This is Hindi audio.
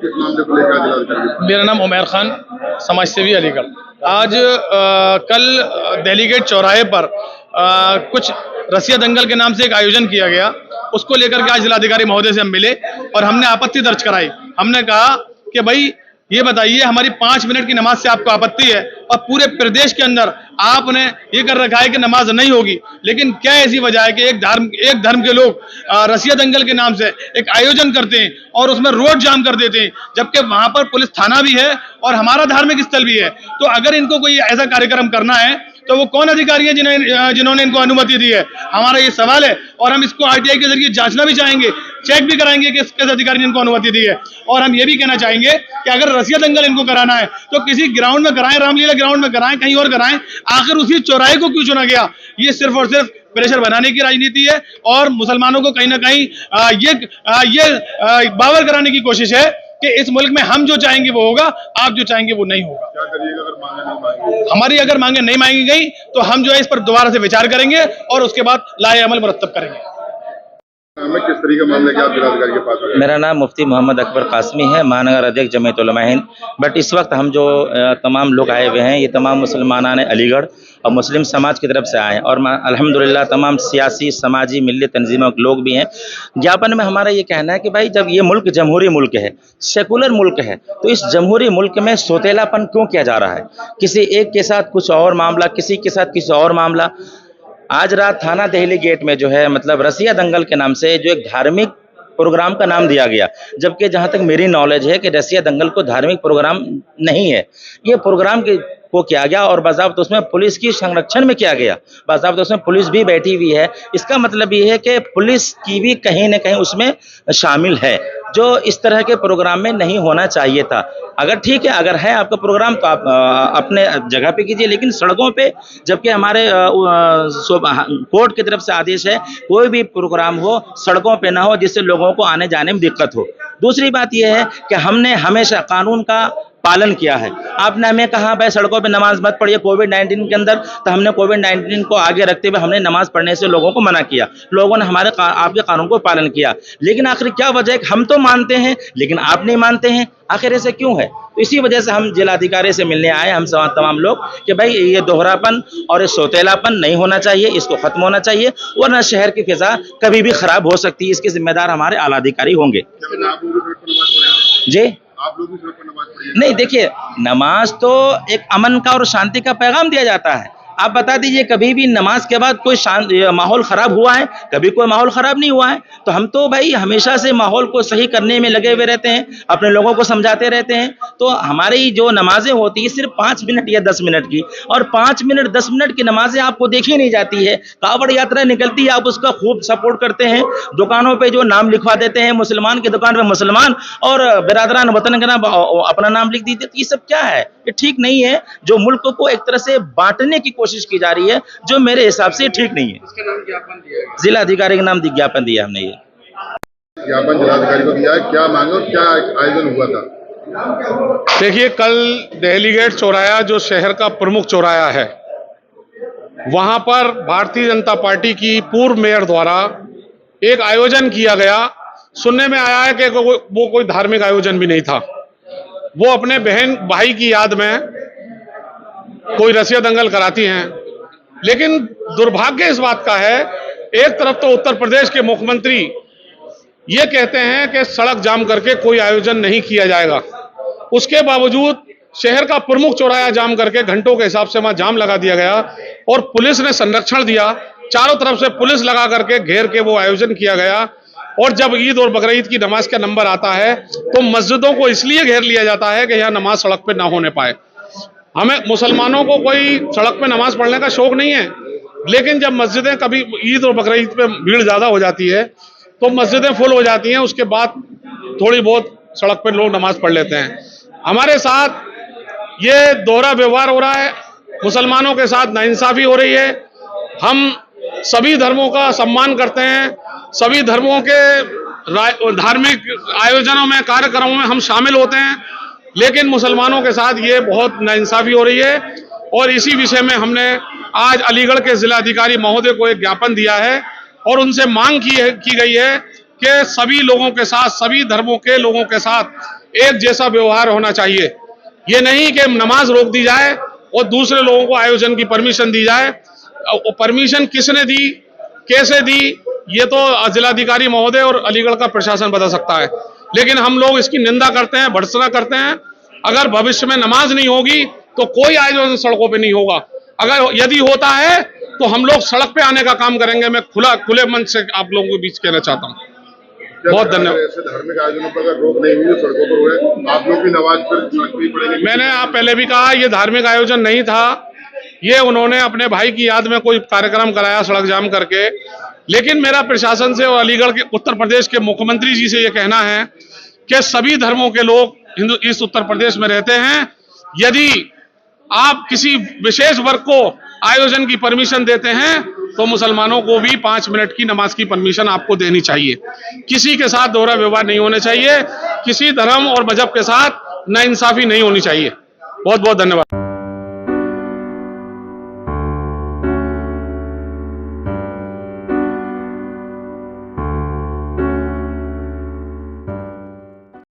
किस मामले को लेकर जिलाधिकारी? मेरा नाम उमैर खान, समाज सेवी अलीगढ़। आज कल दिल्ली गेट चौराहे पर कुछ रसिया दंगल के नाम से एक आयोजन किया गया। उसको लेकर के आज जिलाधिकारी महोदय से हम मिले और हमने आपत्ति दर्ज कराई। हमने कहा कि भाई ये बताइए, हमारी 5 मिनट की नमाज से आपको आपत्ति है और पूरे प्रदेश के अंदर आपने ये कर रखा है कि नमाज नहीं होगी, लेकिन क्या ऐसी वजह है कि एक धर्म के लोग रसिया दंगल के नाम से एक आयोजन करते हैं और उसमें रोड जाम कर देते हैं, जबकि वहां पर पुलिस थाना भी है और हमारा धार्मिक स्थल भी है। तो अगर इनको कोई ऐसा कार्यक्रम करना है तो वो कौन अधिकारी है जिन्होंने इनको अनुमति दी है? हमारा ये सवाल है और हम इसको आरटीआई के जरिए जांचना भी चाहेंगे, चेक भी कराएंगे कि किस अधिकारी ने इनको अनुमति दी है। और हम ये भी कहना चाहेंगे कि अगर रसिया दंगल इनको कराना है तो किसी ग्राउंड में कराएं, रामलीला ग्राउंड में कराएं, कहीं और कराएं। आखिर उसी चौराहे को क्यों चुना गया? ये सिर्फ और सिर्फ प्रेशर बनाने की राजनीति है और मुसलमानों को कहीं ना कहीं ये बावर कराने की कोशिश है कि इस मुल्क में हम जो चाहेंगे वो होगा, आप जो चाहेंगे वो नहीं होगा। क्या करिएगा अगर मांगे नहीं मांगी? हमारी अगर मांगे नहीं मांगी गई तो हम जो है इस पर दोबारा से विचार करेंगे और उसके बाद लाए अमल मुरत्तब करेंगे। हमें किस तरीके का मामला क्या आप जिलाधिकारी के पास आए? मेरा नाम मुफ्ती मोहम्मद अकबर कासमी है, महानगर अध्यक्ष जमीयत उलमा हिंद। बट इस वक्त हम जो तमाम लोग आए हुए हैं, ये तमाम मुसलमान अलीगढ़ और मुस्लिम समाज की तरफ से आए हैं और अल्हम्दुलिल्लाह तमाम सियासी समाजी मिल्ली तंजीमों के लोग भी हैं। ज्ञापन में हमारा ये कहना है कि भाई जब ये मुल्क जमहूरी मुल्क है, सेकुलर मुल्क है, तो इस जमहूरी मुल्क में सोतेलापन क्यों किया जा रहा है? किसी एक के साथ कुछ और मामला, किसी के साथ किसी और मामला। आज रात थाना दिल्ली गेट में जो है मतलब रसिया दंगल के नाम से जो एक धार्मिक प्रोग्राम का नाम दिया गया, जबकि जहां तक मेरी नॉलेज है कि रसिया दंगल को धार्मिक प्रोग्राम नहीं है। ये प्रोग्राम को किया गया और बाज़ाब्ता उसमें पुलिस की संरक्षण में किया गया, बाज़ाब्ता उसमें पुलिस भी बैठी हुई है। इसका मतलब ये है कि पुलिस की भी कहीं ना कहीं उसमें शामिल है, जो इस तरह के प्रोग्राम में नहीं होना चाहिए था। अगर ठीक है, अगर है आपका प्रोग्राम तो आप अपने जगह पे कीजिए, लेकिन सड़कों पे, जबकि हमारे कोर्ट की तरफ से आदेश है कोई भी प्रोग्राम हो सड़कों पे ना हो जिससे लोगों को आने जाने में दिक्कत हो। दूसरी बात यह है कि हमने हमेशा कानून का पालन किया है। आपने हमें कहा भाई सड़कों पे नमाज मत पढ़िए कोविड-19 के अंदर, तो हमने कोविड-19 को आगे रखते हुए हमने नमाज पढ़ने से लोगों को मना किया। लोगों ने आपके कानून को पालन किया, लेकिन आखिर क्या वजह है? हम तो मानते हैं लेकिन आप नहीं मानते हैं, आखिर ऐसे क्यों है? तो इसी वजह से हम जिलाधिकारी से मिलने आए, हम तमाम लोग, कि भाई ये दोहरापन और ये सोतेलापन नहीं होना चाहिए, इसको खत्म होना चाहिए, वरना शहर की फिजा कभी भी खराब हो सकती है। इसके जिम्मेदार हमारे आला अधिकारी होंगे। जी आप लोग भी सड़क पर नमाज पढ़िए। नहीं, देखिए, नमाज तो एक अमन का और शांति का पैगाम दिया जाता है। आप बता दीजिए कभी भी नमाज के बाद कोई माहौल खराब हुआ है? कभी कोई माहौल खराब नहीं हुआ है। तो हम तो भाई हमेशा से माहौल को सही करने में लगे हुए रहते हैं, अपने लोगों को समझाते रहते हैं। तो हमारी जो नमाजें होती है सिर्फ 5 मिनट या 10 मिनट की, और 5 मिनट 10 मिनट की नमाजें आपको देखी नहीं जाती है। कावड़ यात्रा निकलती है, आप उसका खूब सपोर्ट करते हैं, दुकानों पर जो नाम लिखवा देते हैं, मुसलमान की दुकान पर मुसलमान और बिरादरान वतन का नाम अपना नाम लिख दीजिए। ये सब क्या है? ये ठीक नहीं है। जो मुल्क को एक तरह से बांटने की कोशिश की जा रही है, जो मेरे हिसाब से ठीक नहीं है। इसका नाम ज्ञापन दिया है, जिलाधिकारी के नाम ज्ञापन दिया हमने। ये ज्ञापन जिलाधिकारी को दिया है। क्या मांगे और क्या आयोजन हुआ था? देखिए, कल दिल्ली गेट चौराहा जो शहर का प्रमुख चौराहा है, वहां पर भारतीय जनता पार्टी की पूर्व मेयर द्वारा एक आयोजन किया गया। सुनने में आया है कि वो कोई धार्मिक आयोजन भी नहीं था। वो अपने बहन भाई की याद में कोई रसिया दंगल कराती हैं। लेकिन दुर्भाग्य इस बात का है, एक तरफ तो उत्तर प्रदेश के मुख्यमंत्री ये कहते हैं कि सड़क जाम करके कोई आयोजन नहीं किया जाएगा, उसके बावजूद शहर का प्रमुख चौराहा जाम करके घंटों के हिसाब से वहां जाम लगा दिया गया और पुलिस ने संरक्षण दिया। चारों तरफ से पुलिस लगा करके घेर के वो आयोजन किया गया। और जब ईद और बकरीद की नमाज का नंबर आता है तो मस्जिदों को इसलिए घेर लिया जाता है कि यहाँ नमाज सड़क पे ना होने पाए। हमें मुसलमानों को कोई सड़क पे नमाज पढ़ने का शौक नहीं है, लेकिन जब मस्जिदें कभी ईद और बकरीद पे भीड़ ज्यादा हो जाती है तो मस्जिदें फुल हो जाती हैं, उसके बाद थोड़ी बहुत सड़क पे लोग नमाज पढ़ लेते हैं। हमारे साथ ये दोहरा व्यवहार हो रहा है, मुसलमानों के साथ नाइंसाफी हो रही है। हम सभी धर्मों का सम्मान करते हैं, सभी धर्मों के धार्मिक आयोजनों में, कार्यक्रमों में हम शामिल होते हैं, लेकिन मुसलमानों के साथ ये बहुत नाइंसाफी हो रही है। और इसी विषय में हमने आज अलीगढ़ के जिलाधिकारी महोदय को एक ज्ञापन दिया है और उनसे मांग की गई है कि सभी लोगों के साथ, सभी धर्मों के लोगों के साथ एक जैसा व्यवहार होना चाहिए। ये नहीं कि नमाज रोक दी जाए और दूसरे लोगों को आयोजन की परमिशन दी जाए। परमिशन किसने दी, कैसे दी, ये तो जिलाधिकारी महोदय और अलीगढ़ का प्रशासन बता सकता है, लेकिन हम लोग इसकी निंदा करते हैं, भर्त्सना करते हैं। अगर भविष्य में नमाज नहीं होगी तो कोई आयोजन सड़कों पे नहीं होगा। अगर यदि होता है तो हम लोग सड़क पे आने का काम करेंगे। मैं खुले मन से आप लोगों के बीच कहना चाहता हूँ। बहुत धन्यवाद। ऐसे धार्मिक आयोजनों पर अगर रोक नहीं हुई तो सड़कों पर हुए, आप लोग भी नमाज पर सड़क पर ही पड़ेंगे। मैंने आप पहले भी कहा, ये धार्मिक आयोजन नहीं था, ये उन्होंने अपने भाई की याद में कोई कार्यक्रम कराया सड़क जाम करके। लेकिन मेरा प्रशासन से और अलीगढ़ के उत्तर प्रदेश के मुख्यमंत्री जी से ये कहना है कि सभी धर्मों के लोग हिंदू इस उत्तर प्रदेश में रहते हैं। यदि आप किसी विशेष वर्ग को आयोजन की परमिशन देते हैं तो मुसलमानों को भी 5 मिनट की नमाज की परमिशन आपको देनी चाहिए। किसी के साथ दोहरा व्यवहार नहीं होने चाहिए, किसी धर्म और मजहब के साथ नाइंसाफी नहीं होनी चाहिए। बहुत बहुत धन्यवाद।